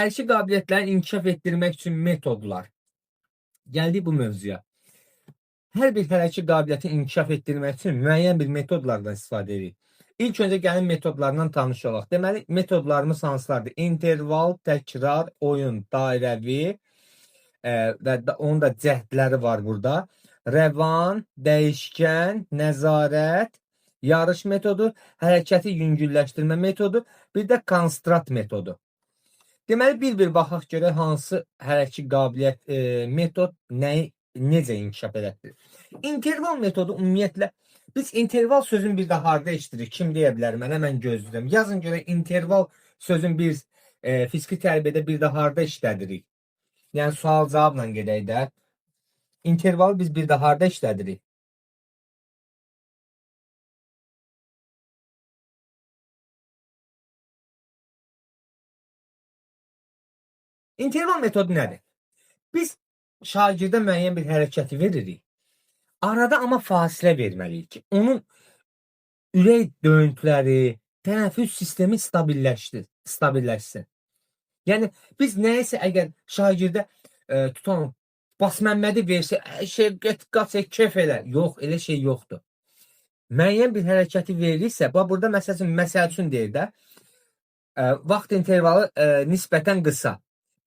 Hərəkət qabiliyyətlərini inkişaf etdirmək üçün metodlar. Gəldik bu mövzuya. Hər bir hərəkət qabiliyyətini inkişaf etdirmək üçün müəyyən bir metodlardan istifadə edirik. İlk öncə gəlin metodlarından tanış olaq. Deməli, metodlarımız hansılardır? İnterval, təkrar, oyun, dairəvi və onun da cəhdləri var burada. Rəvan, dəyişkən, nəzarət, yarış metodu, hərəkəti yüngülləşdirmə metodu, bir də konstrat metodu. Deməli, bir-bir baxaq görək hansı hərəkət qabiliyyət metod necə inkişaf edəcək. İnterval metodu ümumiyyətlə biz interval sözün bir də harda eşidirik? Kim deyə bilər? Mən həmən gözləyirəm. Yazın görək interval sözün biz fiziki tərbiyədə bir də harda işlədirik? Yəni sual cavabla gedək də. İntervalı biz bir də harda işlədirik? İnterval metodu nədir? Biz şagirdə müəyyən bir hərəkəti veririk. Arada amma fasilə verməliyik ki, onun ürək döyüntüləri, tənəffüs sistemi stabilləşsin. Yəni biz nəyisə əgər şagirdə tutalım, Bas Məmmədi versə, get qaç kef elə. Yox, elə şey yoxdur. Müəyyən bir hərəkəti verirsə, burada məsəl üçün deyir də, vaxt intervalı nisbətən qısa.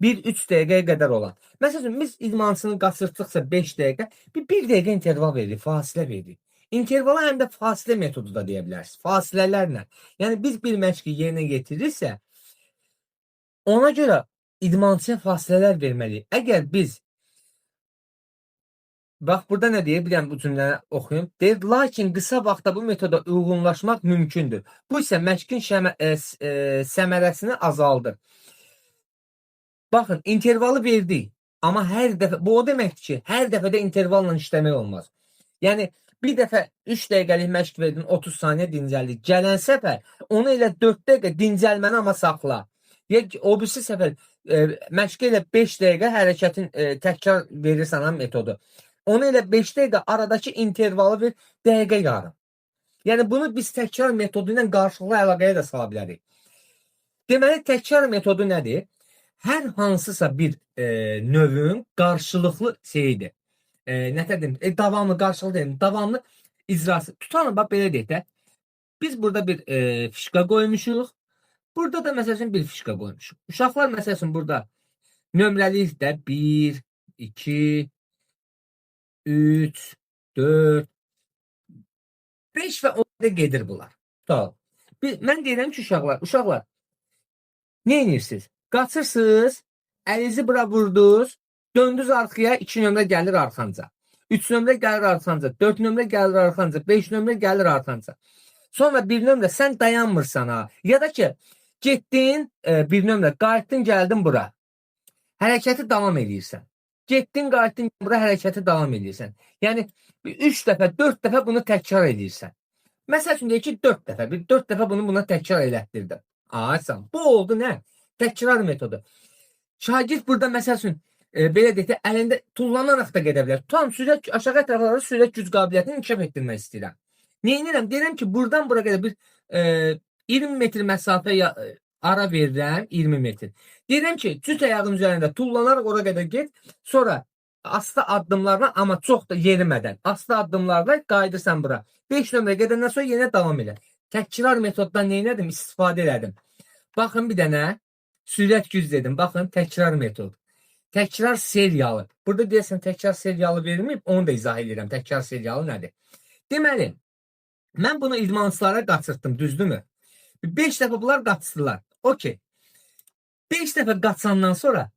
1-3 dəqiqəyə qədər olan. Məsələn, biz idmançını qaçırtdıqca 5 dəqiqə, bir dəqiqə interval veririk, fasilə veririk. İntervala həm də fasilə metodu da deyə bilərsiniz. Fasilələrlə. Yəni, biz bir məşqi yerinə getirirsə, ona görə idmançıya fasilələr verməliyik. Əgər biz, bax, burada nə deyir? Bir bu cümləni oxuyum. Deyir, lakin qısa vaxtda bu metoda uyğunlaşmaq mümkündür. Bu isə məşqin səmərəsini azaldır. Baxın, intervalı verdik. Amma hər dəfə, bu o deməkdir ki, hər dəfədə intervalla işləmək olmaz. Yəni, bir dəfə 3 dəqiqəlik məşq verdin, 30 saniyə dincəldik. Gələn səfər onu elə 4 dəqiqə dincəlməni amma saxla. Ya o birisi səfər məşq elə 5 dəqiqə hərəkətin təkrar verirsən metodu. Onu elə 5 dəqiqə aradakı intervalı ver, dəqiqə yarım. Yəni, bunu biz təkrar metodu ilə qarşılıqlı əlaqəyə də sala bilərik. Deməli, təkrar metodu nədir? Hər hansısa bir növün qarşılıqlı şeyidir. Nə dedim? Davamlı, qarşılıqlı dedim. Davamlı icrası. Tutalım, bax, belə deyək də. Biz burada bir fişqa qoymuşuq. Burada da, məsələn, bir fişqa qoymuşuq. Uşaqlar, məsələn, burada nömrəliyik də 1, 2, 3, 4, 5 və 10 gedir bunlar. Tutalım. Mən deyirəm ki, uşaqlar, nə edirsiniz? Qaçırsınız, əlinizi bura vurdunuz, döndünüz arxaya, 2 nömrə gəlir arxanca. 3 nömrə gəlir arxanca, 4 nömrə gəlir arxanca, 5 nömrə gəlir arxanca. Sonra 1 nömrə sən dayanmırsan ha. Ya da ki, getdin 1 nömrə, qayıtdın, gəldin bura. Hərəkəti davam edirsən. Getdin, qayıtdın bura, hərəkəti davam edirsən. Yəni 3 dəfə, 4 dəfə bunu təkrar edirsən. Məsəl üçün deyək ki, 4 dəfə bunu buna təkrar elətdirdin. Aysan, bu oldu nə? Təkrar metodu. Şagird burada məsəl üçün belə deyək, əlində tullanaraq da gedə bilər. Tam sürət aşağı ətrafları sürət güc qabiliyyətini inkişaf etdirmək istəyirəm. Nə edirəm? Deyirəm ki, buradan bura qədər bir 20 metr məsafə ara verirəm, 20 metr. Deyirəm ki, cüt ayağın üzərində tullanaraq ora qədər get, sonra asta addımlarla, amma çox da yerimədən, asta addımlarla qayıdırsan bura. 5 nömrə gedəndən sonra yenə davam elə. Təkrar metoddan nə edim? İstifadə elədim. Baxın bir dənə. Sürət güc dedim. Baxın, təkrar metod. Təkrar seriyalı. Burada deyəsən təkrar seriyalı verilməyib, onu da izah edirəm. Təkrar seriyalı nədir? Deməli, mən bunu idmançılara qaçırtdım, düzdürmü? 5 dəfə bunlar qaçırdılar. Okey. 5 dəfə qaçandan sonra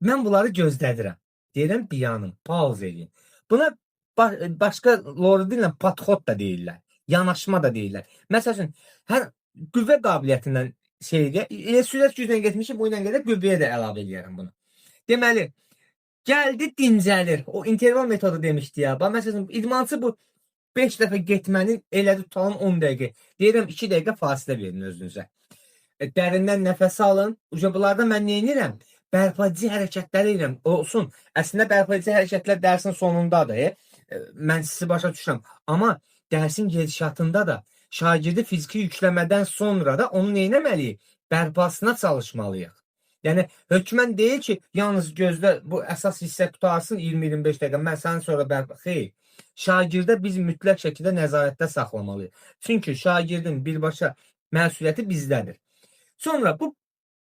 mən bunları gözlədirəm. Deyirəm, bir yanım, pauz edin. Buna başqa lori dillə podxod da deyirlər. Yanaşma da deyirlər. Məsələn, hər qüvvə qabiliyyətindən sürət güclə getmişim, bu ilə qədər qüvvəyə də əlavə edirəm bunu. Deməli, gəldi, dincəlir. O interval metodu demişdi ya. Məsələn, idmançı bu 5 dəfə getmənin elədi, tutalım 10 dəqiqə. Deyirəm, 2 dəqiqə fasilə verin özünüzə. Dərindən nəfəs alın. Bunlarda mən nə edirəm? Bərpadici hərəkətləri edirəm. Olsun. Əslində, bərpadici hərəkətlər dərsin sonundadır. Mən sizi başa düşürəm. Amma dərsin gedişatında da şagirdi fiziki yükləmədən sonra da onu nə etməliyik? Bərpasına çalışmalıyıq. Yəni hökmən deyil ki, yalnız gözlə bu əsas hissə qutarsın 20-25 dəqiqə. Mən səndən sonra xeyr. Şagirdə biz mütləq şəkildə nəzarətdə saxlamalıyıq. Çünki şagirdin birbaşa məsuliyyəti bizdədir. Sonra bu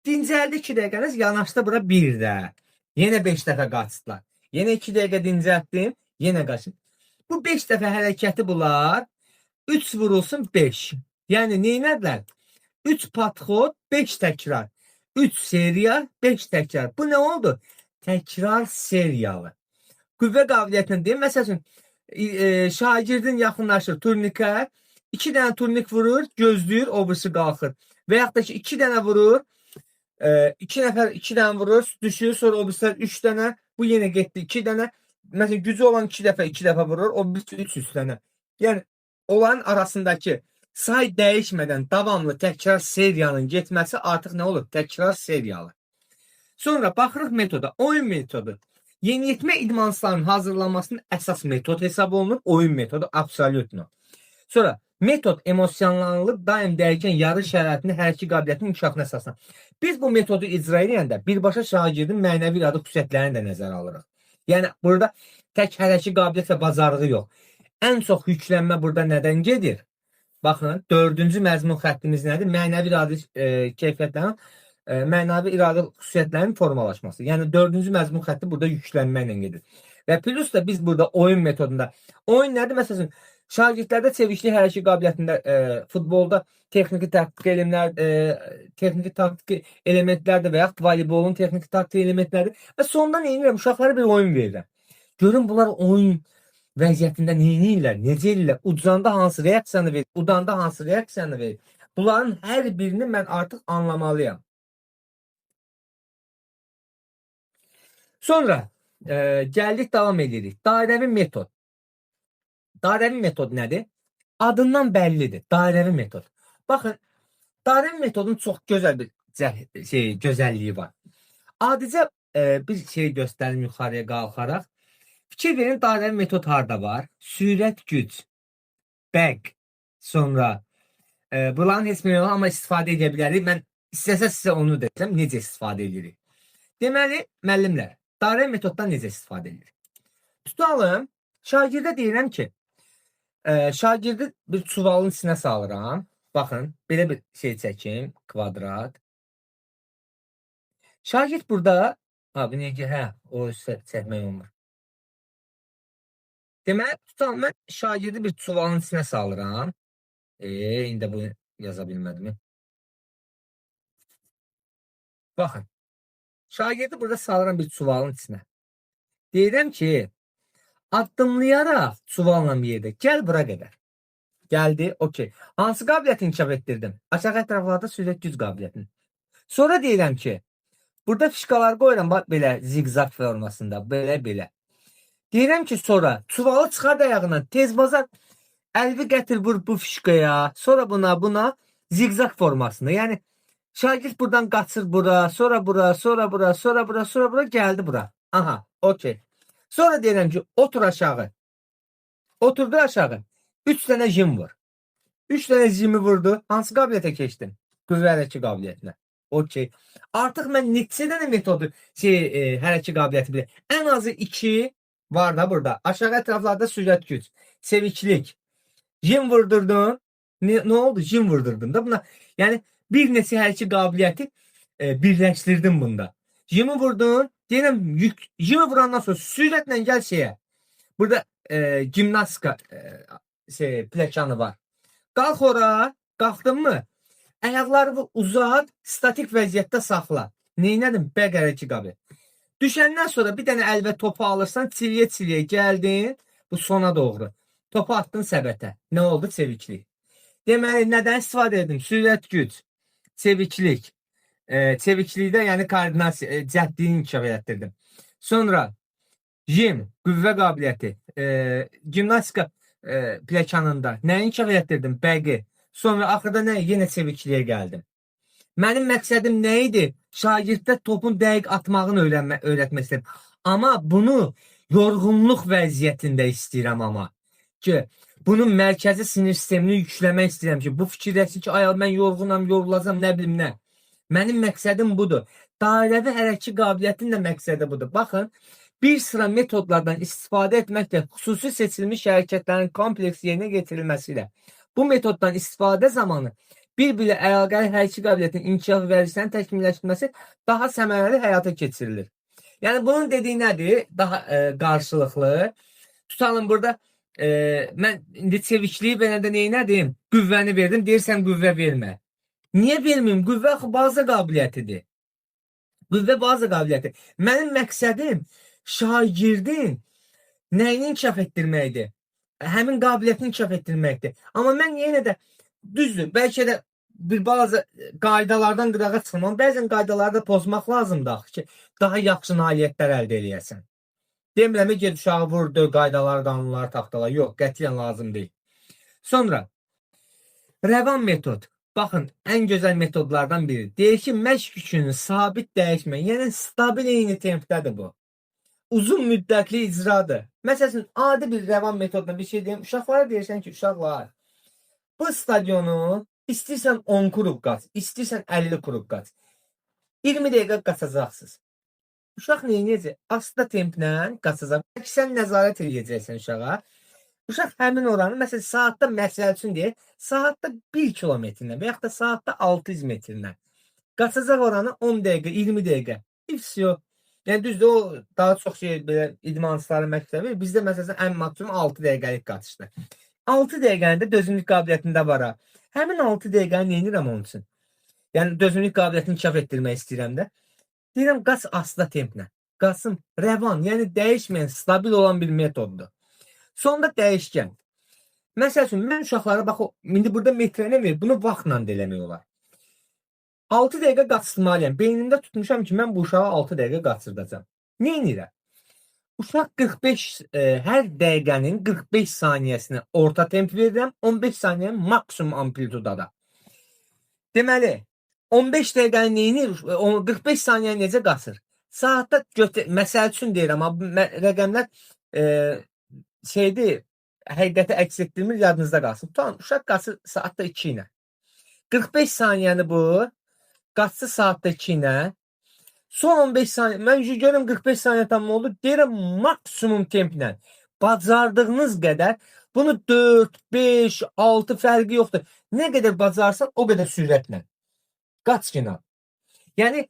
dincəldi 2 dəqiqəniz, yanaşdı bura bir də. Yenə 5 dəfə qaçdılar. Yenə 2 dəqiqə dincəltdim, yenə qaçın. Bu 5 dəfə hərəkəti bunlar 3 vurulsun 5. Yəni neynədilər? 3 padxod, 5 təkrar. 3 seriya, 5 təkrar. Bu nə oldu? Təkrar seriyalı. Qüvvə qabiliyyətini deyim. Məsələn, şagirdin yaxınlaşır turnikə, 2 dənə turnik vurur, gözləyir, o birisi qalxır. Və yaxud da ki, 2 dənə vurur, 2 nəfər 2 dənə vurur, düşür, sonra o birisi 3 dənə, bu yenə getdi 2 dənə. Məsələn, gücü olan 2 dəfə vurur, o birisi 3 dənə. Yəni, onların arasındakı say dəyişmədən davamlı təkrar seriyanın getməsi artıq nə olur? Təkrar seriyalı. Sonra baxırıq metoda. Oyun metodu. Yeniyetmə idmançılarının hazırlanmasının əsas metod hesab olunur. Oyun metodu absolutno. Sonra metod emosionallıq daim dəyişən yarı şəraitində hərəkət qabiliyyətinin inkişafına əsaslanır. Biz bu metodu icra edəndə birbaşa şagirdin mənəvi iradi xüsusiyyətlərini də nəzərə alırıq. Yəni burada tək hərəkət qabiliyyət və bacarığı yox. Ən çox yüklənmə burada nədən gedir? Baxın, 4-cü məzmun xəttimiz nədir? Mənəvi iradi keyfiyyətlərin, mənəvi iradi xüsusiyyətlərin formalaşması. Yəni 4-cü məzmun xətti burada yüklənmə ilə gedir. Və plus da biz burada oyun metodunda, oyun nədir? Məsələn, şagirdlərdə çeviklik hərəkət qabiliyyətində, futbolda texniki taktik elmlər, texniki taktik elementlərdir və yaxud voleybolun texniki taktik elementlərdir. Və sondan eynirəm, uşaqlara bir oyun verirəm. Görün bunlar oyun vəziyyətində neynirlər, necə edirlər, ucanda hansı reaksiyanı verir, udanda hansı reaksiyanı verir. Bunların hər birini mən artıq anlamalıyam. Sonra gəldik, davam edirik. Dairəvi metod. Dairəvi metod nədir? Adından bəllidir. Dairəvi metod. Baxın, dairəvi metodun çox gözəl bir gözəlliyi var. Adicə bir şey göstərim yuxarıya qalxaraq. Fikir verin, dairəvi metod harda var? Sürət, güc, bəq, sonra bunların heç bir yox, amma istifadə edə bilərik. Mən istəsə sizə onu desəm, necə istifadə edirik? Deməli, müəllimlər, dairəvi metoddan necə istifadə edirik? Tutalım, şagirdə deyirəm ki, şagirdi bir çuvalın içinə salıram. Baxın, belə bir şey çəkim, kvadrat. Şagird burada, abi necə, o çəkmək olmur. Deməli, tutalım, mən şagirdi bir çuvalın içinə salıram. İndi bunu yaza bilmədim. Baxın, şagirdi burada salıram bir çuvalın içinə. Deyirəm ki, addımlayaraq çuvalla bir yerdə, gəl bura qədər. Gəldi, okey. Hansı qabiliyyəti inkişaf etdirdim? Aşağı ətraflarda sürət güc qabiliyyətini. Sonra deyirəm ki, burada fişkalar qoyuram, bax, belə zigzag formasında, belə. Deyirəm ki, sonra çuvalı çıxar ayağından, tez bazar əlvi gətir vur bu fişkaya, sonra buna zigzag formasında. Yəni, şagird buradan qaçır bura, sonra bura, sonra bura, sonra bura, sonra bura, gəldi bura. Aha, okey. Sonra deyirəm ki, otur aşağı. Oturdu aşağı. 3 dənə jim vur. 3 dənə jimi vurdu. Hansı qabiliyyətə keçdin? Qüvvə hərəkət qabiliyyətinə. Okey. Artıq mən neçə dənə metodu hərəkət qabiliyyəti bilir. Ən azı 2 var da burada. Aşağı ətraflarda sürət güc, seviklik. Jim vurdurdun. Nə oldu? Jim vurdurdun da buna. Yəni bir neçə hərəkət qabiliyyəti birləşdirdin bunda. Jimi vurdun. Deyirəm, jimi vurandan sonra sürətlə gəl şeyə. Burada gimnastika plekanı var. Qalx ora, qalxdın mı? Ayaqları uzat, statik vəziyyətdə saxla. Neynədin? Bəq hərəkət qabiliyyəti. Düşəndən sonra bir dənə əl və topu alırsan, çiliyə gəldin bu sona doğru. Topu attın səbətə. Nə oldu? Çeviklik. Deməli, nədən istifadə edin? Sürət güc, çeviklik. Çeviklikdə, yəni koordinasiya, cəhdliyi inkişaf etdirdim. Sonra jim, qüvvə qabiliyyəti, gimnastika plekanında nə inkişaf etdirdim? Bəqi. Sonra axırda nə? Yenə çevikliyə gəldim. Mənim məqsədim nə idi? Şagirddə topun dəqiq atmağını öyrətmək istəyirəm. Amma bunu yorğunluq vəziyyətində istəyirəm amma. Ki, bunun mərkəzi sinir sistemini yükləmək istəyirəm ki, bu fikirləşsin ki, ay, mən yorğunam, yorulacam, nə bilim nə. Mənim məqsədim budur. Dairəvi hərəkət qabiliyyətinin də məqsədi budur. Baxın, bir sıra metodlardan istifadə etməklə xüsusi seçilmiş hərəkətlərin kompleks yerinə getirilməsiyle bu metoddan istifadə zamanı bir-biriyle əlaqəli hərəkət qabiliyyətinin inkişaf vərdişlərinin təkmilləşdirilməsi daha səmərəli həyata keçirilir. Yəni bunun dediyi nədir? Daha qarşılıqlı. Tutalım burada mən indi çevikliyi belə də neynədim? Qüvvəni verdim, deyirsən qüvvə vermə. Niyə verməyim? Qüvvə axı baza qabiliyyətidir. Qüvvə baza qabiliyyəti. Mənim məqsədim şagirdin nəyini inkişaf etdirməkdir? Həmin qabiliyyətini inkişaf etdirməkdir. Amma mən yenə də düzdür, bəlkə də bir bazı qaydalardan qırağa çıxmam. Bəzən qaydaları da pozmaq lazımdır axı ki, daha yaxşı nailiyyətlər əldə eləyəsən. Demirəm ki, get uşağı vur, döv qaydaları, qanunları taxtala. Yox, qətiyyən lazım deyil. Sonra rəvan metod. Baxın, ən gözəl metodlardan biri. Deyir ki, məşq yükünü sabit dəyişmə, yəni stabil eyni tempdədir bu. Uzun müddətli icradır. Məsələn, adi bir rəvan metodla bir şey deyim. Uşaqlara deyirsən ki, uşaqlar, bu stadionu istəyirsən 10 kruq qaç, istəyirsən 50 kruq qaç. 20 dəqiqə qaçacaqsınız. Uşaq neyəcək? Asta templə qaçacaq. Belki sən nəzarət edəcəksən uşağa. Uşaq həmin oranı, məsələn, saatda məsəl üçün deyək, saatda 1 kilometrlə və yaxud da saatda 600 metrlə qaçacaq oranı 10 dəqiqə, 20 dəqiqə. Ifsiyo. Yəni düzdür, o daha çox şey belə idmançıların məktəbi. Bizdə məsələn ən maksimum 6 dəqiqəlik qaçışdır. 6 dəqiqənin də dözümlük qabiliyyətində var ha. Həmin 6 dəqiqəni nə edirəm onun üçün? Yəni dözümlük qabiliyyətini inkişaf etdirmək istəyirəm də. Deyirəm, qaç asta templə. Qaçım rəvan, yəni dəyişməyən, stabil olan bir metoddur. Sonda dəyişkən. Məsəl üçün, mən uşaqlara, bax, indi burada metrəni ver, bunu vaxtla da eləmək olar. 6 dəqiqə qaçırmalıyam. Beynimdə tutmuşam ki, mən bu uşağı 6 dəqiqə qaçırdacam. Nə edirəm? Uşaq 45, hər dəqiqənin 45 saniyəsini orta temp verirəm, 15 saniyənin maksimum amplitudada. Deməli, 15 dəqiqəni neyinir? 45 saniyə necə qaçır? Saatda məsəl üçün deyirəm, rəqəmlər şeydir, həqiqəti əks etdirmir, yadınızda qalsın. Tutalım, uşaq qaçır saatda 2 ilə. 45 saniyəni bu, qaçsı saatda 2 ilə. Son 15 saniyə, mən görürüm 45 saniyə tam oldu, deyirəm maksimum templə. Bacardığınız qədər, bunu 4, 5, 6 fərqi yoxdur. Nə qədər bacarsan, o qədər sürətlə. Qaç ki, yəni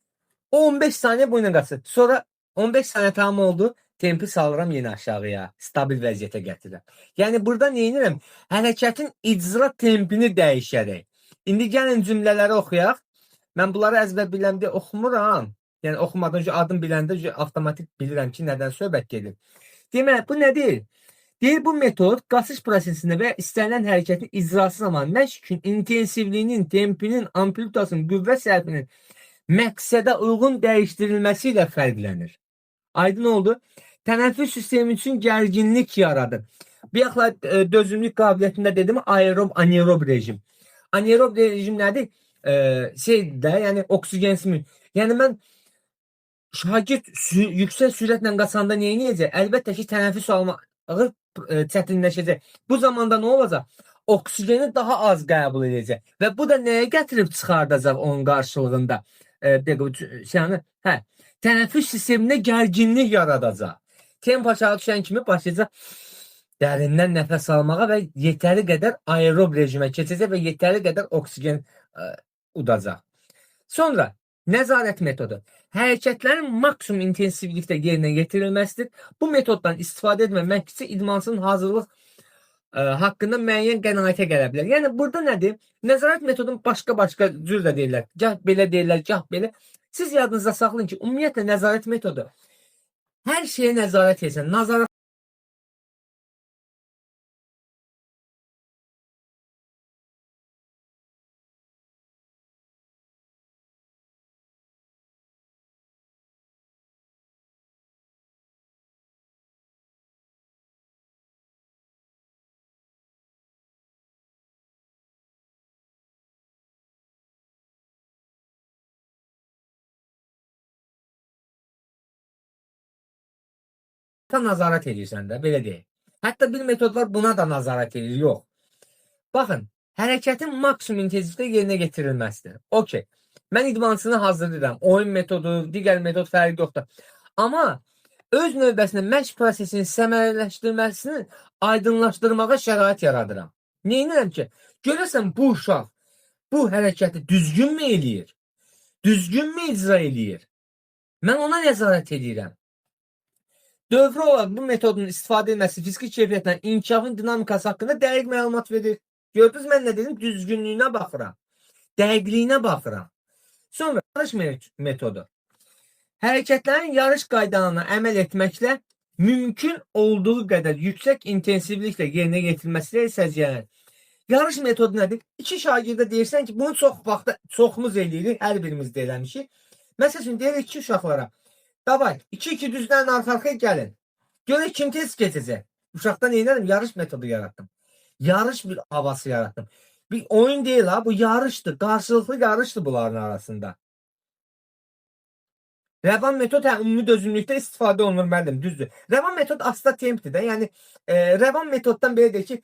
15 saniyə boyunca qaçır. Sonra 15 saniyə tamam oldu, tempi salıram yenə aşağıya, stabil vəziyyətə gətirirəm. Yəni burada nə edirəm? Hərəkətin icra tempini dəyişərək. İndi gəlin cümlələri oxuyaq. Mən bunları əzbər biləmdə oxumuram. Yəni oxumadan önce adım biləndə avtomatik bilirəm ki, nədən söhbət gedir. Demək, bu nədir? Deyir, bu metod qaçış prosesində və istənilən hərəkətin icrası zamanı məşqin intensivliyinin, tempinin, amplitudasının, qüvvə sərfinin məqsədə uyğun dəyişdirilməsi ilə fərqlənir. Aydın oldu? Tənəffüs sistemi üçün gərginlik yaradır. Bir yaxla dözümlük qabiliyyətində dedim, aerob, anaerob rejim. Anaerob rejim nədir? Yəni oksigensiz. Yəni mən şagird yüksək sürətlə qaçanda nə edəcək? Əlbəttə ki, tənəffüs almağı çətinləşəcək. Bu zamanda nə olacaq? Oksigeni daha az qəbul edəcək. Və bu da nəyə gətirib çıxardacaq onun qarşılığında? Tənəffüs sisteminə gərginlik yaradacaq. Tempo aşağı düşən kimi başlayacaq dərindən nəfəs almağa və yetəri qədər aerob rejimə keçəcək və yetəri qədər oksigen udacaq. Sonra nəzarət metodu. Hərəkətlərin maksimum intensivlikdə yerinə yetirilməsidir. Bu metoddan istifadə etmək üçün idmançının hazırlıq haqqında müəyyən qənaətə gələ bilər. Yəni burada nədir? Nəzarət metodunu başqa-başqa cür də deyirlər. Gah belə deyirlər, gah belə. Siz yadınızda saxlayın ki, ümumiyyətlə nəzarət metodu hər şeyə nəzarət etsən. Nəzarət nəzarət edirsən də, belə deyək. Hətta bir metodlar buna da nəzarət edir, yox. Baxın, hərəkətin maksimum intensivlikdə yerinə getirilməsidir. Okey. Mən idmançısını hazırlayıram. Oyun metodu, digər metod fərqi yoxdur. Amma öz növbəsində məşq prosesini səmərələşdirməsini aydınlaşdırmağa şərait yaradıram. Neynirəm ki, görəsən bu uşaq bu hərəkəti düzgünmü eləyir? Düzgünmü icra eləyir? Mən ona nəzarət edirəm. Dövrü olaraq bu metodun istifadə edilməsi fiziki keyfiyyətlə inkişafın dinamikası haqqında dəqiq məlumat verir. Gördünüz mən nə dedim? Düzgünlüyünə baxıram. Dəqiqliyinə baxıram. Sonra yarış metodu. Hərəkətlərin yarış qaydalarına əməl etməklə mümkün olduğu qədər yüksək intensivliklə yerinə yetirilməsilə səciyyələnir. Yarış metodu nədir? İki şagirdə deyirsən ki, bunu çox vaxtda çoxumuz eləyirik, hər birimiz də eləmişik. Məsəl üçün deyirik ki, uşaqlara, davay, 2-2 düzdən arxa-arxaya gəlin. Görək kim tez keçəcək. Uşaqdan neynədim? Yarış metodu yarattım. Yarış bir havası yarattım. Bir oyun deyil ha, bu yarışdır. Qarşılıqlı yarışdır bunların arasında. Rəvan metod ümumi dözümlükdə istifadə olunur müəllim, düzdür. Rəvan metod asta tempdir də. Yəni rəvan metoddan belə deyək ki,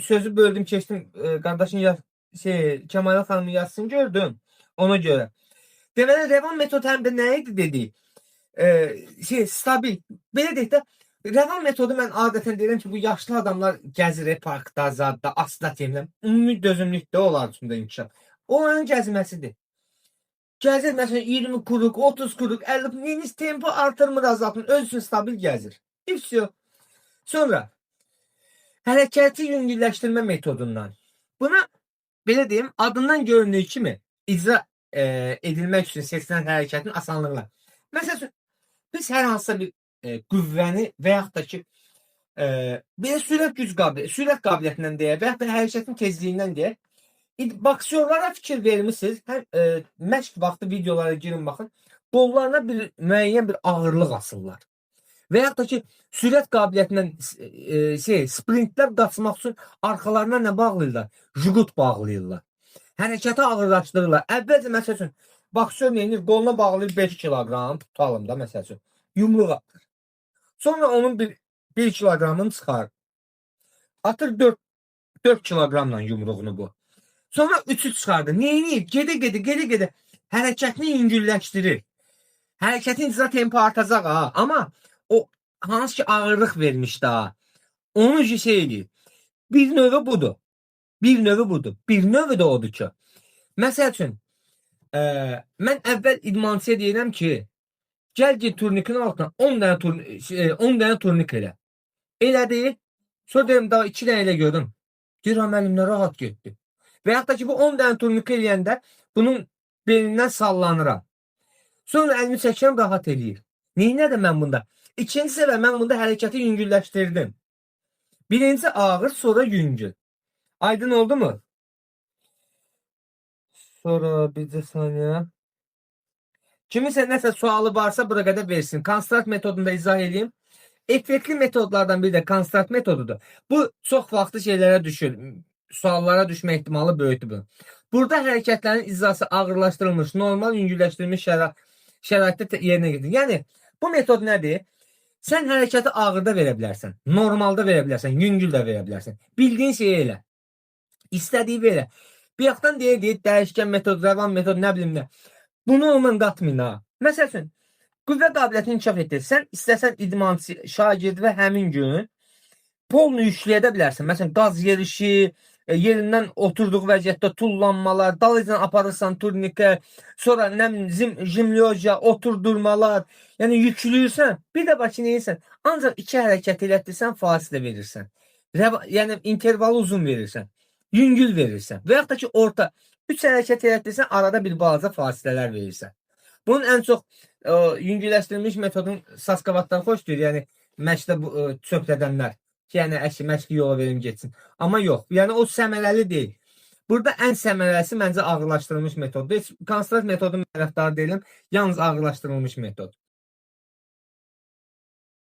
sözü böldüm, keçdim, qardaşın Kəmalə xanımın yazısını gördüm. Ona görə. Deməli rəvan metod həm də nə idi dedik? Stabil. Belə deyək də rəvan metodu mən adətən deyirəm ki, bu yaşlı adamlar gəzir parkda, zadda, asta templə. Ümumi dözümlükdə onlar üçün də inkişaf. Onların gəzməsidir. Gəzir məsələn 20 kuruq, 30 kuruq, 50 neyiniz tempo artırmır, azaltmır, öz üçün stabil gəzir. Hepsi. Sonra hərəkəti yüngülləşdirmə metodundan. Buna belə deyim, adından göründüyü kimi icra edilmək üçün seçilən hərəkətin asanlıqla. Məsələn, biz hər hansısa bir qüvvəni və yaxud da ki belə sürət qabiliyyətindən deyək və yaxud da hərəkətin tezliyindən deyək. Boksyorlara fikir vermişsiniz. Həm məşq vaxtı videolara girin baxın. Qollarına bir müəyyən bir ağırlıq asırlar. Və yaxud da ki sürət qabiliyyətindən sprintlər qaçmaq üçün arxalarına nə bağlayırlar? Jugut bağlayırlar. Hərəkəti ağırlaşdırırlar. Əvvəlcə məsəl üçün boksyor neyinir? Qoluna bağlayır 5 kiloqram, tutalım da məsəl üçün. Yumruq atır. Sonra onun 1 kiloqramını çıxarır. Atır 4 kiloqramla yumruğunu bu. Sonra 3'ü çıxardı. Neyini? Gedə hərəkətini yüngülləşdirir. Hərəkətin icra tempo artacaq ha. Amma o hansı ki ağırlıq vermiş daha. Onu eləyir. Bir növü budur. Bir növü də odur ki. Məsəl üçün mən əvvəl idmançıya deyirəm ki, gəl turnikin altına 10 dənə turnik elə. Elədi. Sonra deyirəm daha 2 dənə elə gördüm. Deyirəm əlimlə rahat getdi. Və yaxud da ki, bu 10 dənə turnik eləyəndə bunun belindən sallanıram. Sonra əlimi çəkirəm, rahat eləyir. Neynədir mən bunda? İkinci səbəb, mən bunda hərəkəti yüngülləşdirdim. Birinci ağır, sonra yüngül. Aydın oldu mu? Sonra bir saniye. Kiminsə nəsə sualı varsa bura qədər versin. Konstrat metodunda izah edeyim. Effektli metodlardan biri də konstrat metodudur. Bu çox vaxtı şeylərə düşür. Suallara düşmə ehtimalı böyükdür. Burada hərəkətlərin icrası ağırlaşdırılmış, normal yüngülləşdirilmiş şəraitdə yerinə getirir. Yəni, bu metod nədir? Sən hərəkəti ağırda verə bilərsən, normalda verə bilərsən, yüngül də verə bilərsən. Bildiyin şeyi elə. İstədiyi verə. Bir yaxdan deyək, dəyişkən metod, rəvan metod, nə bilim nə. Bunu olman qatmayın ha. Məsəl üçün, qüvvə qabiliyyətini inkişaf etdirsən, istəsən idmançı, şagird və həmin gün polnu yükləyə bilərsən. Məsələn, qaz yerişi, yerindən oturduğu vəziyyətdə tullanmalar, dalıcan aparırsan turnikə, sonra jimlyoja, oturdurmalar, yəni yükləyirsən, bir də başı neyirsən, ancaq 2 hərəkət elətdirsən, fasilə verirsən. Yəni intervalı uzun verirsən, yüngül verirsən və yaxud da ki, orta 3 hərəkət elətdirsən, arada bir balaca fasilələr verirsən. Bunun ən çox yüngülləşdirilmiş metodun saskavatdan xoşdur, yəni məşqdə çöplədənlər. Yəni məşqi yola verim getsin. Amma yox, yəni o səmərəli deyil. Burada ən səmərəlisi məncə ağırlaşdırılmış metoddur. Konstrat metodun tərəfdarı deyiləm, yalnız ağırlaşdırılmış metod.